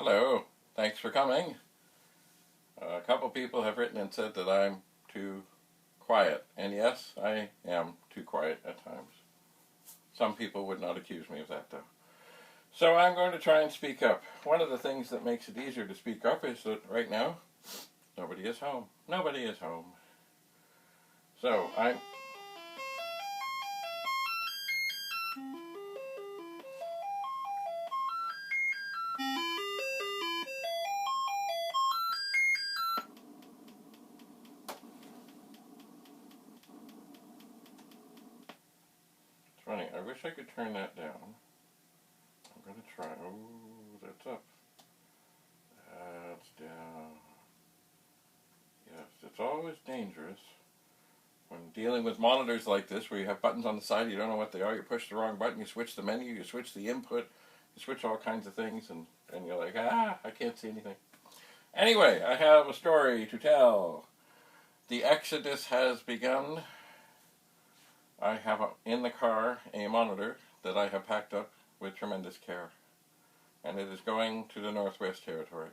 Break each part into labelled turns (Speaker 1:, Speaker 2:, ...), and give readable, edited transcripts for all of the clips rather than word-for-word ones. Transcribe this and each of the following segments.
Speaker 1: Hello, thanks for coming. A couple people have written and said that I'm too quiet, and yes, I am too quiet at times. Some people would not accuse me of that though. So I'm going to try and speak up. One of the things that makes it easier to speak up is that right now, nobody is home. Nobody is home. So I'm... It's funny, I wish I could turn that down. I'm going to try. Oh, that's up. That's down. Yes, it's always dangerous when dealing with monitors like this where you have buttons on the side, you don't know what they are, you push the wrong button, you switch the menu, you switch the input, you switch all kinds of things, and you're like, I can't see anything. Anyway, I have a story to tell. The exodus has begun. I have in the car a monitor that I have packed up with tremendous care, and it is going to the Northwest Territories.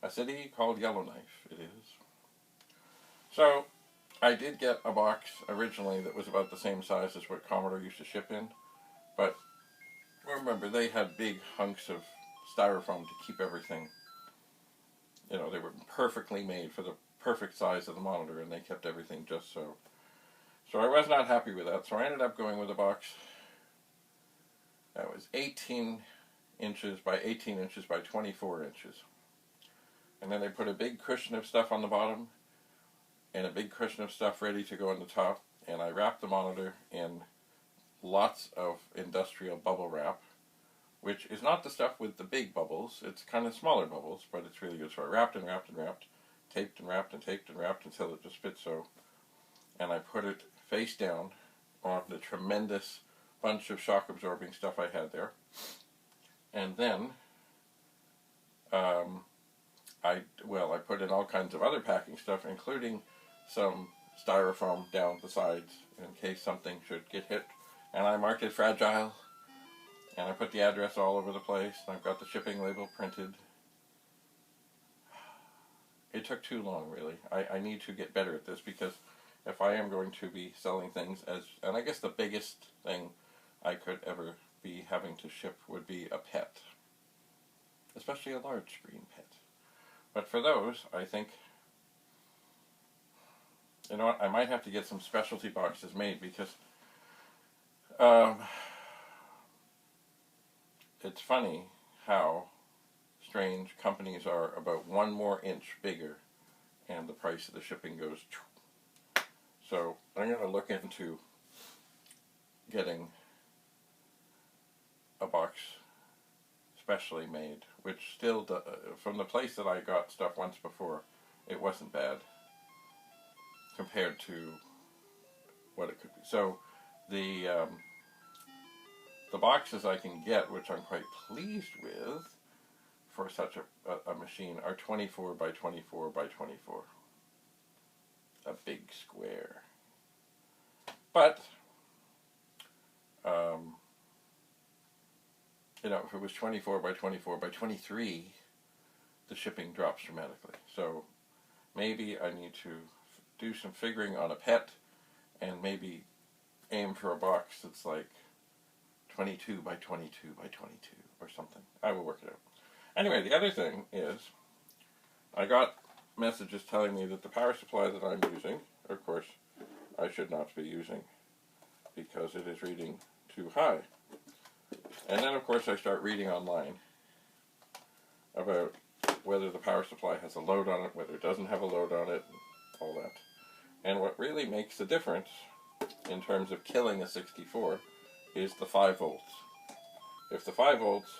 Speaker 1: A city called Yellowknife, it is. So, I did get a box originally that was about the same size as what Commodore used to ship in, but remember, they had big hunks of styrofoam to keep everything, you know, they were perfectly made for the perfect size of the monitor, and they kept everything just so. So I was not happy with that, so I ended up going with a box that was 18 inches by 18 inches by 24 inches. And then they put a big cushion of stuff on the bottom, and a big cushion of stuff ready to go on the top, and I wrapped the monitor in lots of industrial bubble wrap, which is not the stuff with the big bubbles, it's kind of smaller bubbles, but it's really good. So I wrapped and wrapped and wrapped, taped and wrapped and taped and wrapped until it just fit so, and I put it face down on the tremendous bunch of shock absorbing stuff I had there, and then I put in all kinds of other packing stuff, including some styrofoam down the sides in case something should get hit, and I marked it fragile, and I put the address all over the place, and I've got the shipping label printed. It took too long, really. I need to get better at this, because if I am going to be selling things and I guess the biggest thing I could ever be having to ship would be a pet, especially a large screen pet. But for those, I think, you know what, I might have to get some specialty boxes made, because it's funny how strange companies are about one more inch bigger and the price of the shipping goes. So I'm going to look into getting a box specially made, which still, from the place that I got stuff once before, it wasn't bad compared to what it could be. So the boxes I can get, which I'm quite pleased with for such a machine, are 24 by 24 by 24. A big square. But, you know, if it was 24 by 24 by 23, the shipping drops dramatically. So maybe I need to do some figuring on a pet and maybe aim for a box that's like 22 by 22 by 22 or something. I will work it out. Anyway, the other thing is I got messages telling me that the power supply that I'm using, of course, I should not be using because it is reading too high. And then, of course, I start reading online about whether the power supply has a load on it, whether it doesn't have a load on it, all that. And what really makes the difference in terms of killing a 64 is the 5 volts. If the 5 volts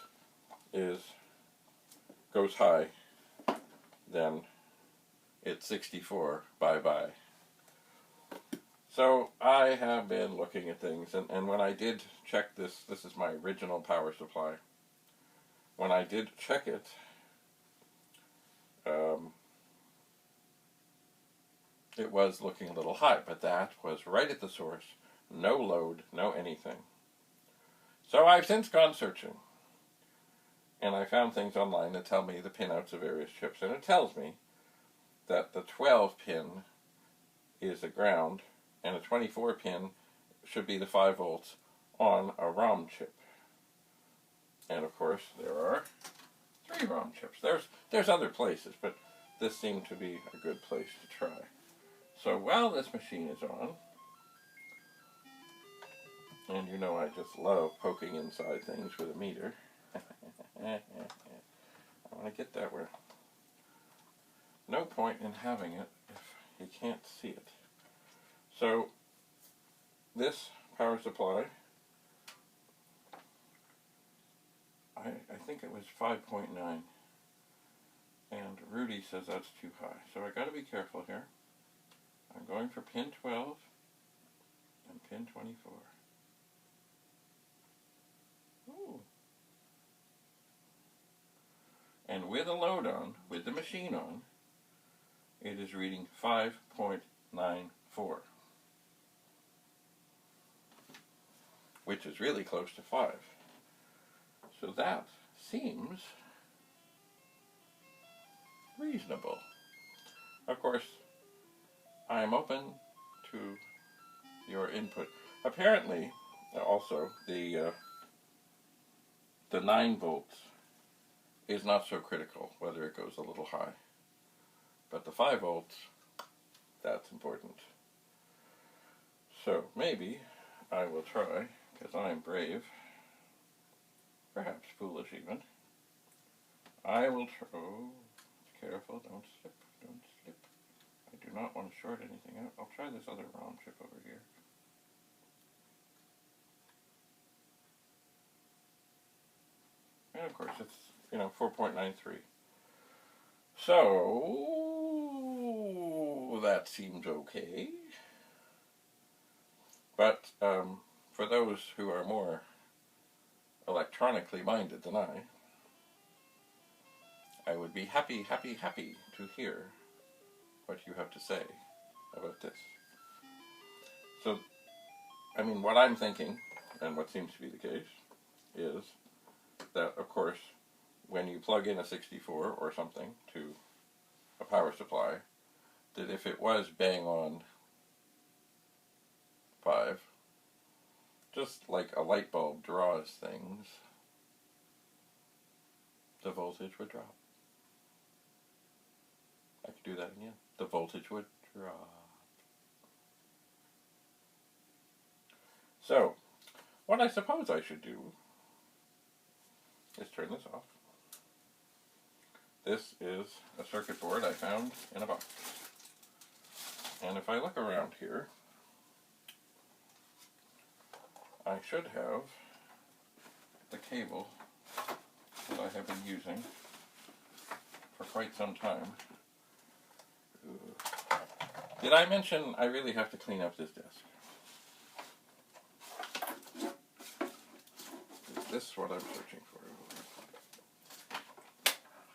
Speaker 1: goes high, then it's 64, bye-bye. So I have been looking at things, and when I did check this is my original power supply. When I did check it, it was looking a little high, but that was right at the source. No load, no anything. So I've since gone searching, and I found things online that tell me the pinouts of various chips, and it tells me that the 12 pin is the ground, and a 24 pin should be the 5 volts on a ROM chip. And of course, there are 3 ROM chips. There's other places, but this seemed to be a good place to try. So while this machine is on, and you know I just love poking inside things with a meter. I want to get that where no point in having it if you can't see it. So this power supply, I think it was 5.9, and Rudy says that's too high. So I got to be careful here. I'm going for pin 12 and pin 24. Ooh. And with a load on, with the machine on, it is reading 5.94, which is really close to 5. So that seems reasonable. Of course, I'm open to your input. Apparently, also, the 9 volts is not so critical, whether it goes a little high. But the 5 volts, that's important. So maybe I will try, because I'm brave, perhaps foolish even. I will try, oh, careful, don't slip, don't slip. I do not want to short anything out. I'll try this other ROM chip over here. And of course it's, 4.93. So that seems okay. But for those who are more electronically minded than I would be happy to hear what you have to say about this. So, what I'm thinking, and what seems to be the case, is that, of course, when you plug in a 64 or something to a power supply, that if it was bang on 5, just like a light bulb draws things, the voltage would drop. I could do that again. The voltage would drop. So, what I suppose I should do is turn this off. This is a circuit board I found in a box. And if I look around here, I should have the cable that I have been using for quite some time. Did I mention I really have to clean up this desk? Is this what I'm searching for?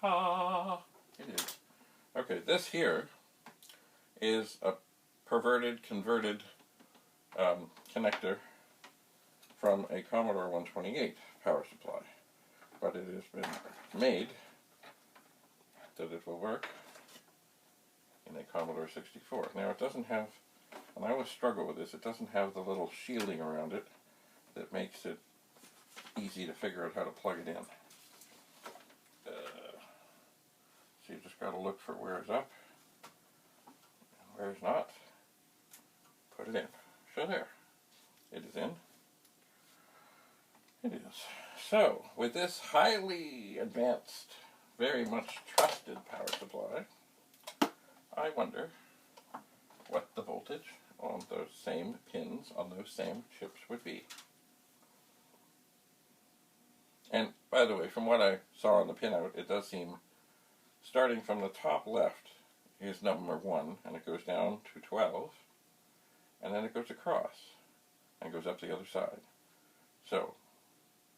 Speaker 1: Ah, it is. Okay, this here is a converted connector from a Commodore 128 power supply. But it has been made that it will work in a Commodore 64. Now it doesn't have, and I always struggle with this, it doesn't have the little shielding around it that makes it easy to figure out how to plug it in. So you just got to look for where it's up and where it's not. Put it in. So there. It is in. It is. So, with this highly advanced, very much trusted power supply, I wonder what the voltage on those same pins, on those same chips would be. And, by the way, from what I saw on the pinout, it does seem, starting from the top left is number 1, and it goes down to 12, and then it goes across, and goes up the other side. So,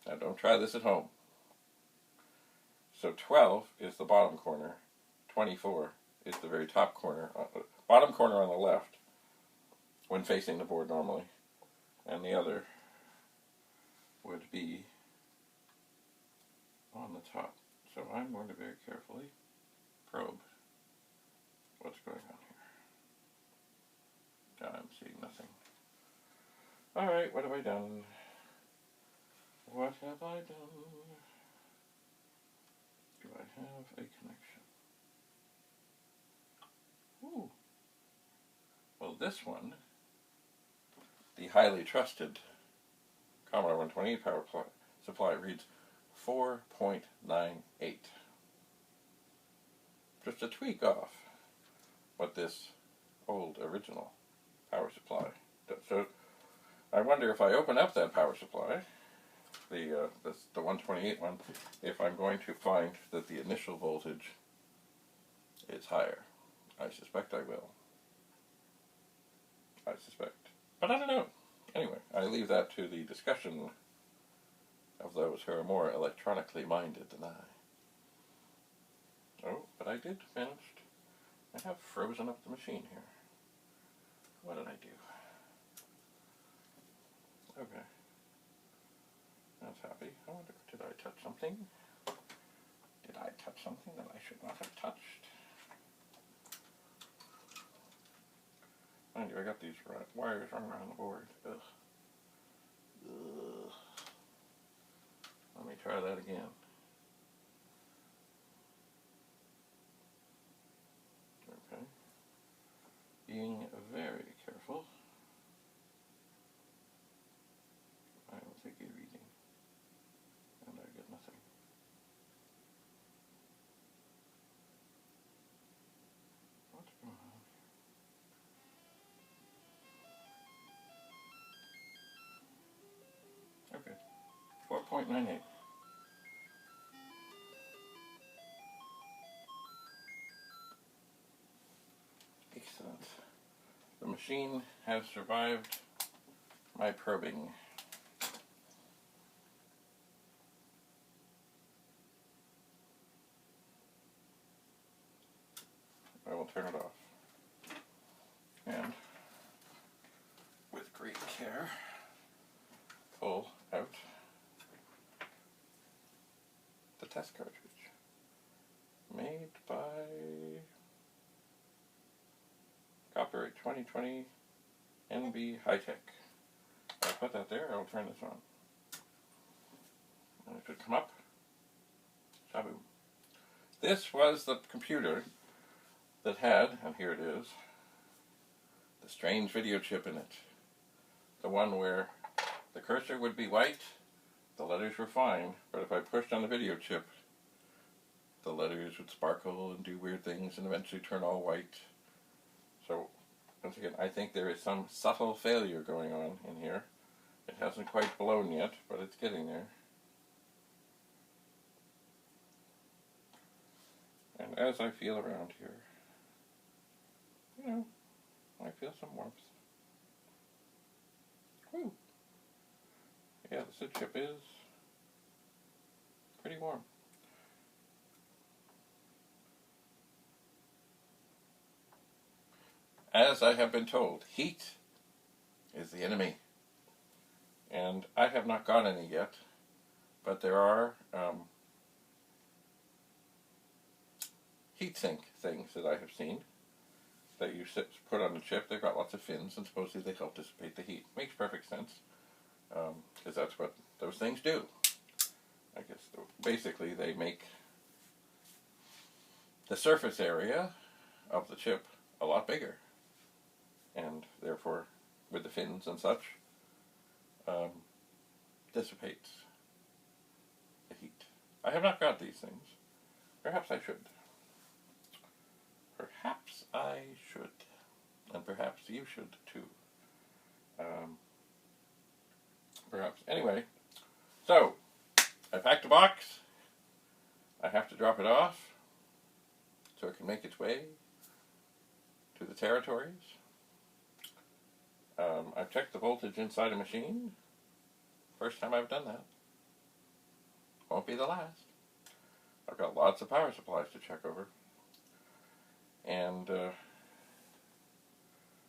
Speaker 1: now don't try this at home. So 12 is the bottom corner, 24 is the very top corner, bottom corner on the left, when facing the board normally, and the other would be on the top. So I'm going to very carefully probe what's going on here. I'm seeing nothing. Alright, what have I done? What have I done? Do I have a connection? Ooh. Well, this one, the highly trusted Commodore 128 power supply, reads 4.98. Just a tweak off what this old original power supply does. So I wonder if I open up that power supply, the 128 one, if I'm going to find that the initial voltage is higher. I suspect I will. I suspect. But I don't know. Anyway, I leave that to the discussion of those who are more electronically minded than I. Oh, but I did manage. I have frozen up the machine here. What did I do? Okay. That's happy. I wonder, did I touch something? Did I touch something that I should not have touched? Mind you, I got these wires running around the board. Ugh. Ugh. Let me try that again. Okay. Being very careful. I will take a reading. And I get nothing. What's going on? Okay. 4.98. Excellent. The machine has survived my probing. I will turn it off. And with great care, pull out the test cartridge. Made by copyright 2020 NB High-Tech. I'll put that there. I'll turn this on. And it should come up. Shaboom. This was the computer that had, and here it is, the strange video chip in it. The one where the cursor would be white, the letters were fine, but if I pushed on the video chip, the letters would sparkle and do weird things and eventually turn all white. So, once again, I think there is some subtle failure going on in here. It hasn't quite blown yet, but it's getting there. And as I feel around here, you know, I feel some warmth. Whew. Yeah, the SID chip is pretty warm. As I have been told, heat is the enemy. And I have not got any yet, but there are heatsink things that I have seen that you put on the chip. They've got lots of fins, and supposedly they help dissipate the heat. Makes perfect sense, because that's what those things do. I guess basically they make the surface area of the chip a lot bigger, and therefore, with the fins and such, dissipates the heat. I have not got these things. Perhaps I should. Perhaps I should. And perhaps you should too. Perhaps. Anyway, so I packed a box. I have to drop it off so it can make its way to the territories. I've checked the voltage inside a machine. First time I've done that. Won't be the last. I've got lots of power supplies to check over. And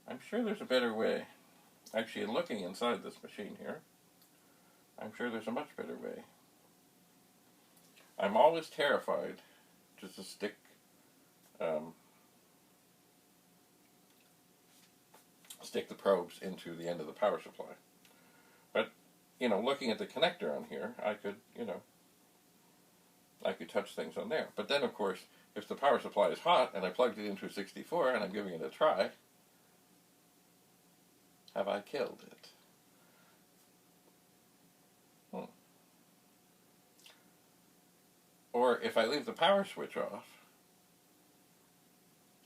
Speaker 1: I'm sure there's a better way. Actually, looking inside this machine here, I'm sure there's a much better way. I'm always terrified just to stick stick the probes into the end of the power supply. But, looking at the connector on here, I could touch things on there. But then, of course, if the power supply is hot and I plugged it into a 64 and I'm giving it a try, have I killed it? Or if I leave the power switch off,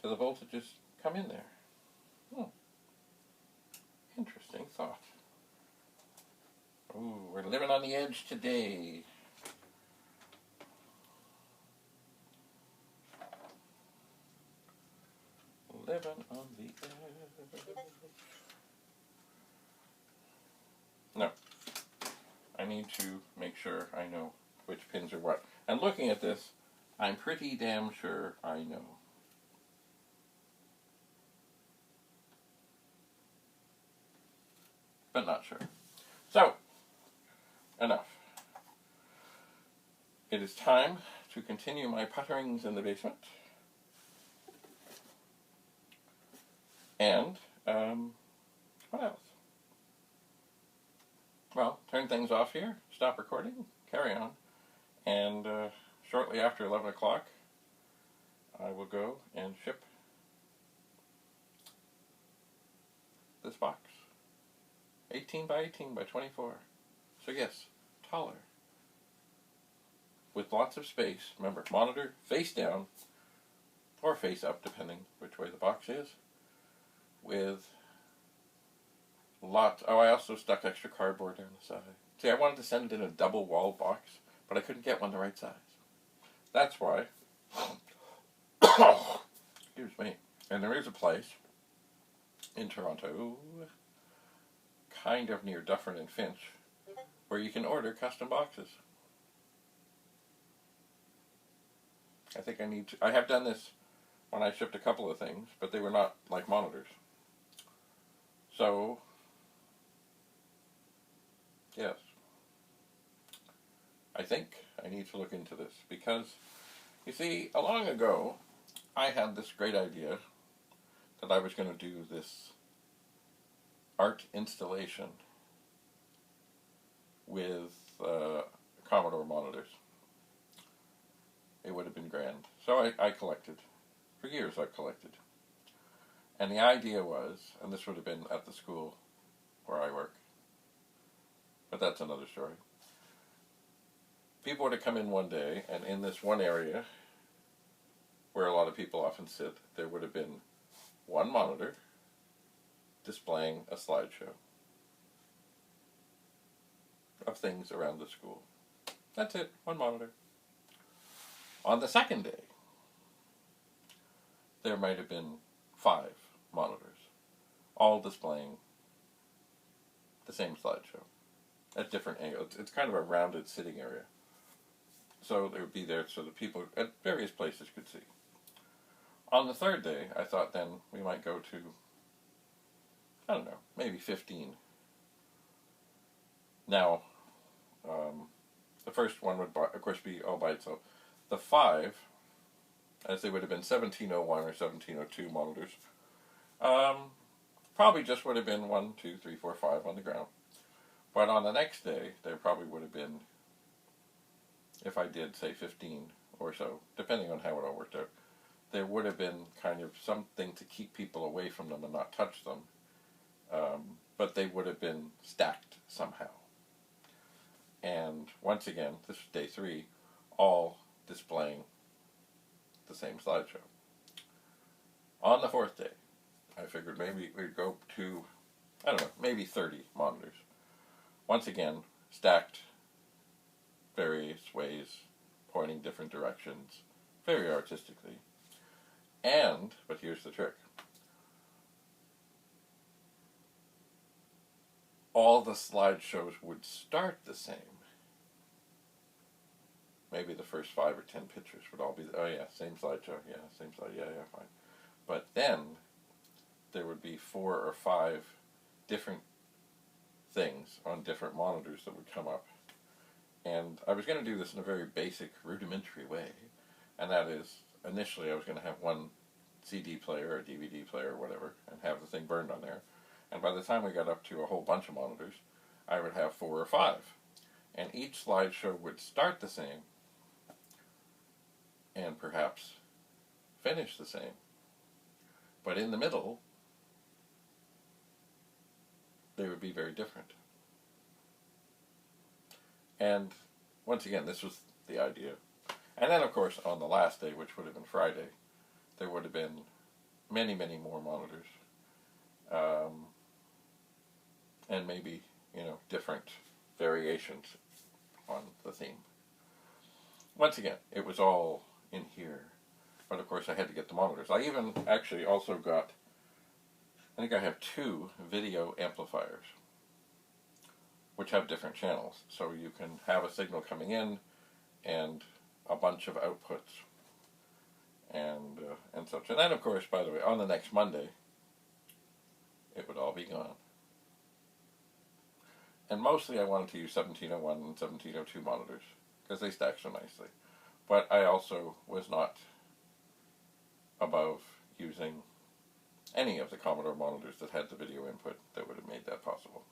Speaker 1: do the voltages come in there? Interesting thought. Ooh, we're living on the edge today. Living on the edge. No. I need to make sure I know which pins are what. And looking at this, I'm pretty damn sure I know. But not sure. So, enough. It is time to continue my putterings in the basement. And, what else? Well, turn things off here, stop recording, carry on. And shortly after 11 o'clock, I will go and ship this box. 18 by 18 by 24. So yes, taller. With lots of space. Remember, monitor face down or face up, depending which way the box is. With lots. Oh, I also stuck extra cardboard down the side. See, I wanted to send it in a double-walled box, but I couldn't get one the right size. That's why. Excuse me. And there is a place in Toronto, kind of near Dufferin and Finch, where you can order custom boxes. I think I need to. I have done this when I shipped a couple of things, but they were not like monitors. So, yes. I think I need to look into this because, you see, long ago, I had this great idea that I was going to do this art installation with Commodore monitors. It would have been grand. So I collected. For years I collected. And the idea was, and this would have been at the school where I work, but that's another story. People would have come in one day, and in this one area, where a lot of people often sit, there would have been one monitor displaying a slideshow of things around the school. That's it, one monitor. On the second day, there might have been 5 monitors, all displaying the same slideshow at different angles. It's kind of a rounded sitting area. So they would be there so that people at various places could see. On the third day, I thought then we might go to, I don't know, maybe 15. Now, the first one would, of course, be all by itself. The 5, as they would have been 1701 or 1702 monitors, probably just would have been 1, 2, 3, 4, 5 on the ground. But on the next day, there probably would have been, if I did, say, 15 or so, depending on how it all worked out, there would have been kind of something to keep people away from them and not touch them, but they would have been stacked somehow. And once again, this is day 3, all displaying the same slideshow. On the 4th day, I figured maybe we'd go to, I don't know, maybe 30 monitors. Once again, stacked various ways, pointing different directions, very artistically. And, but here's the trick, all the slideshows would start the same. Maybe the first 5 or 10 pictures would all be, oh yeah, same slideshow, yeah, same slide, yeah, fine. But then, there would be 4 or 5 different things on different monitors that would come up. And I was going to do this in a very basic, rudimentary way, and that is, initially I was going to have one CD player or DVD player or whatever, and have the thing burned on there. And by the time we got up to a whole bunch of monitors, I would have 4 or 5. And each slideshow would start the same, and perhaps finish the same. But in the middle, they would be very different. And once again, this was the idea. And then, of course, on the last day, which would have been Friday, there would have been many, many more monitors. And maybe, different variations on the theme. Once again, it was all in here. But, of course, I had to get the monitors. I even actually also got, I think I have 2 video amplifiers, which have different channels. So you can have a signal coming in and a bunch of outputs and such. And then, of course, by the way, on the next Monday, it would all be gone. And mostly I wanted to use 1701 and 1702 monitors because they stack so nicely. But I also was not above using any of the Commodore monitors that had the video input that would have made that possible.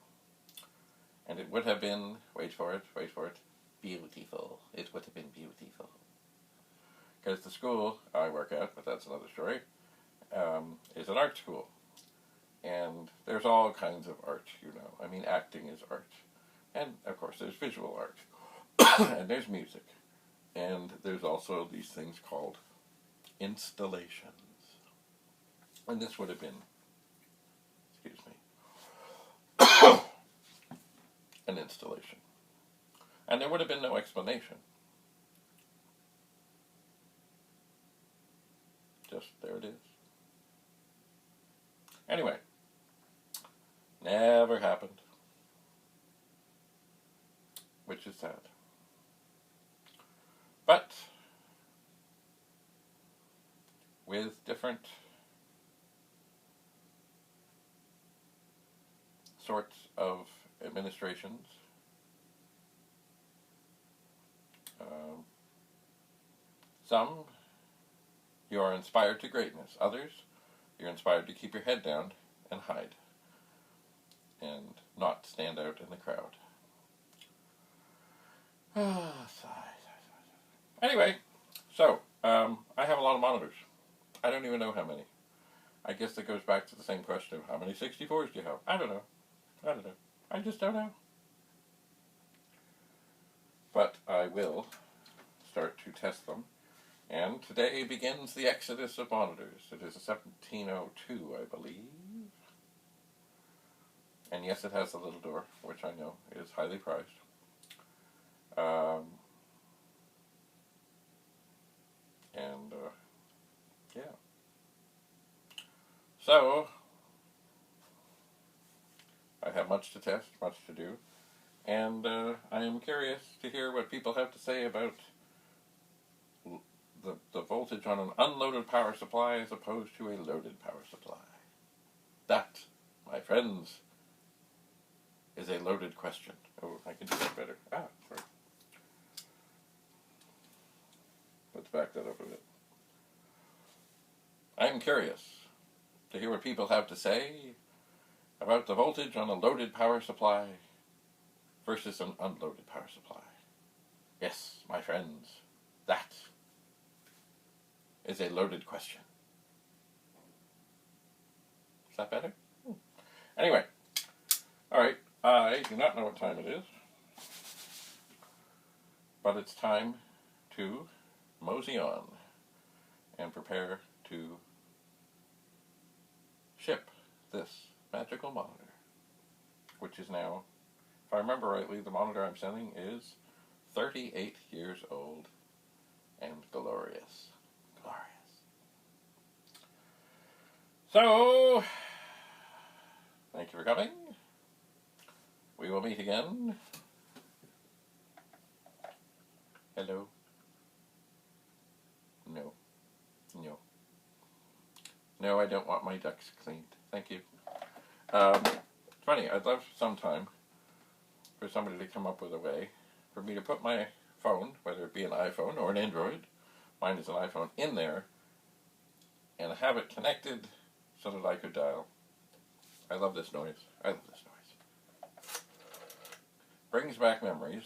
Speaker 1: And it would have been, wait for it, beautiful. It would have been beautiful. Because the school I work at, but that's another story, is an art school. And there's all kinds of art, I mean, acting is art. And, of course, there's visual art. And there's music. And there's also these things called installations. And this would have been, excuse me, an installation. And there would have been no explanation. Just there it is. Anyway, never happened, which is sad. But with different sorts of administrations, some you are inspired to greatness, others you're inspired to keep your head down and hide and not stand out in the crowd. Anyway, so I have a lot of monitors. I don't even know how many. I guess that goes back to the same question of how many 64s do you have? I don't know. I just don't know. But I will start to test them. And today begins the exodus of monitors. It is a 1702, I believe. And yes, it has a little door, which I know is highly prized. Yeah. So, I have much to test, much to do. And I am curious to hear what people have to say about the voltage on an unloaded power supply as opposed to a loaded power supply. That, my friends, is a loaded question. Oh, I can do that better. Sorry. Let's back that up a bit. I'm curious to hear what people have to say about the voltage on a loaded power supply versus an unloaded power supply. Yes, my friends, that is a loaded question. Is that better? Anyway, alright, I do not know what time it is, but it's time to mosey on and prepare to ship this magical monitor, which is now, if I remember rightly, the monitor I'm sending is 38 years old and glorious. So, thank you for coming. We will meet again. Hello. No. No, I don't want my ducks cleaned. Thank you. It's funny, I'd love sometime for somebody to come up with a way for me to put my phone, whether it be an iPhone or an Android, mine is an iPhone, in there and have it connected so that I could dial. I love this noise. I love this noise. Brings back memories.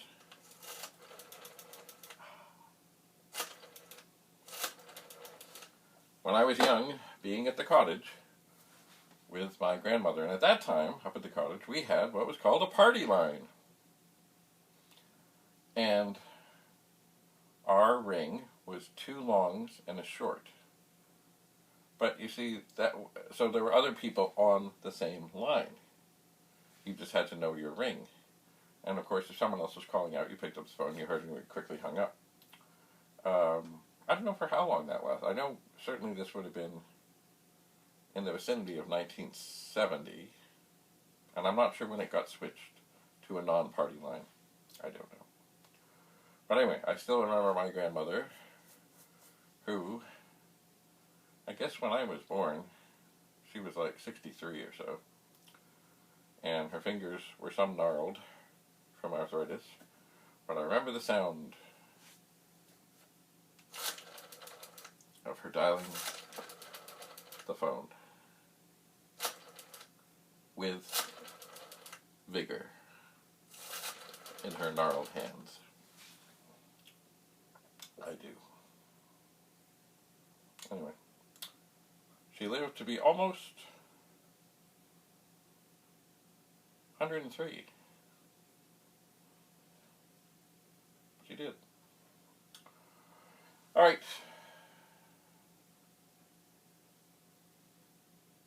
Speaker 1: When I was young, being at the cottage with my grandmother, and at that time, up at the cottage, we had what was called a party line. And our ring was 2 longs and a short. But you see, so there were other people on the same line. You just had to know your ring. And of course, if someone else was calling out, you picked up the phone, you heard, and you quickly hung up. I don't know for how long that was. I know certainly this would have been in the vicinity of 1970, and I'm not sure when it got switched to a non-party line. I don't know. But anyway, I still remember my grandmother, who, I guess when I was born, she was like 63 or so, and her fingers were some gnarled from arthritis, but I remember the sound of her dialing the phone with vigor in her gnarled hands. I do. Anyway, she lived to be almost 103. She did. All right.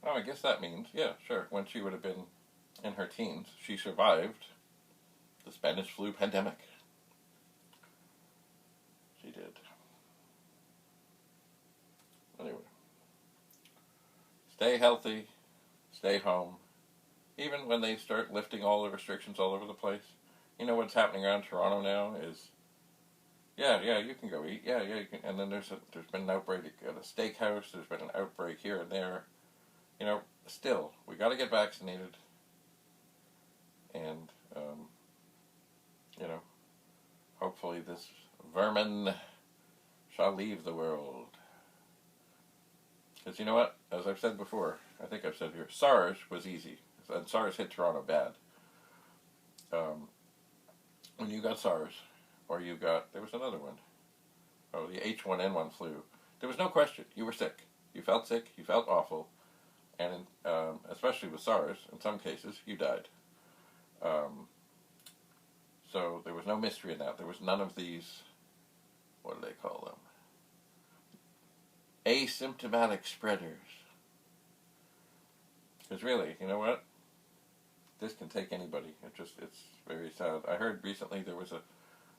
Speaker 1: Well, I guess that means, yeah, sure, when she would have been in her teens, she survived the Spanish flu pandemic. She did. Anyway. Stay healthy. Stay home. Even when they start lifting all the restrictions all over the place. You know what's happening around Toronto now is, yeah, you can go eat. Yeah, you can. And then there's been an outbreak at a steakhouse. There's been an outbreak here and there. You know, still, we got to get vaccinated. And, you know, hopefully this vermin shall leave the world. Because you know what? As I've said before, I think I've said here, SARS was easy. And SARS hit Toronto bad. When you got SARS, or you got, there was another one. Oh, the H1N1 flu. There was no question. You were sick. You felt sick. You felt awful. And especially with SARS, in some cases, you died. So there was no mystery in that. There was none of these, what do they call them? Asymptomatic spreaders. Because really, you know what? This can take anybody. It's very sad. I heard recently there was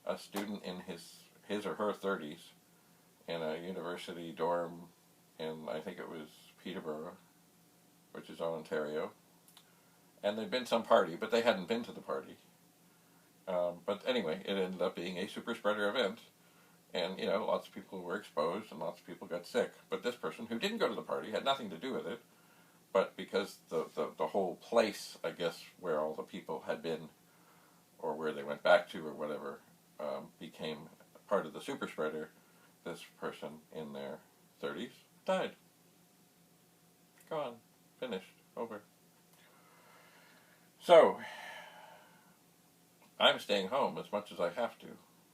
Speaker 1: a student in his or her 30s in a university dorm in, I think it was Peterborough, which is on Ontario. And there'd been some party, but they hadn't been to the party. But anyway, it ended up being a super spreader event. And, you know, lots of people were exposed and lots of people got sick. But this person, who didn't go to the party, had nothing to do with it. But because the whole place, I guess, where all the people had been, or where they went back to, or whatever, became part of the super spreader, this person in their 30s died. Gone. Finished. Over. So, I'm staying home as much as I have to.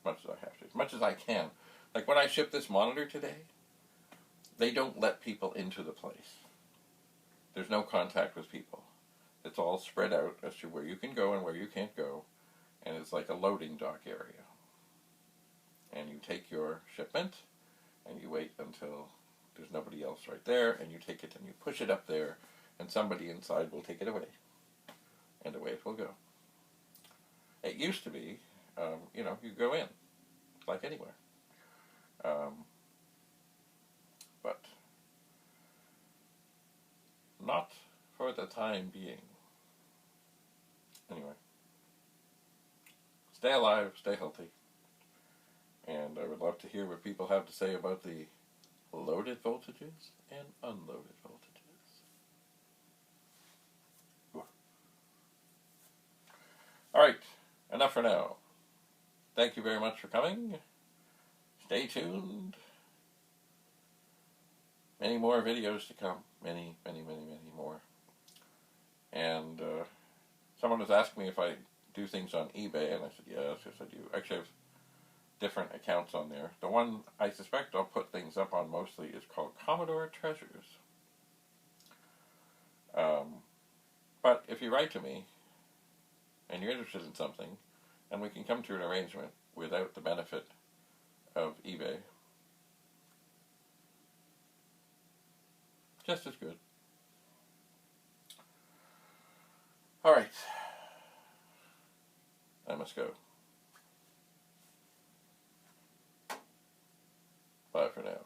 Speaker 1: As much as I can. Like when I ship this monitor today, they don't let people into the place. There's no contact with people. It's all spread out as to where you can go and where you can't go. And it's like a loading dock area. And you take your shipment, and you wait until there's nobody else right there, and you take it and you push it up there, and somebody inside will take it away. And away it will go. It used to be, you know, you go in, like anywhere. But not for the time being. Anyway, stay alive, stay healthy, and I would love to hear what people have to say about the loaded voltages and unloaded voltages. All right, enough for now. thank you very much for coming. Stay tuned. Many more videos to come. Many, many, many, many more. And someone was asking me if I do things on eBay, and I said, yes, I do. Actually, I have different accounts on there. The one I suspect I'll put things up on mostly is called Commodore Treasures. But if you write to me, and you're interested in something, and we can come to an arrangement without the benefit of eBay, just as good. All right. I must go. Bye for now.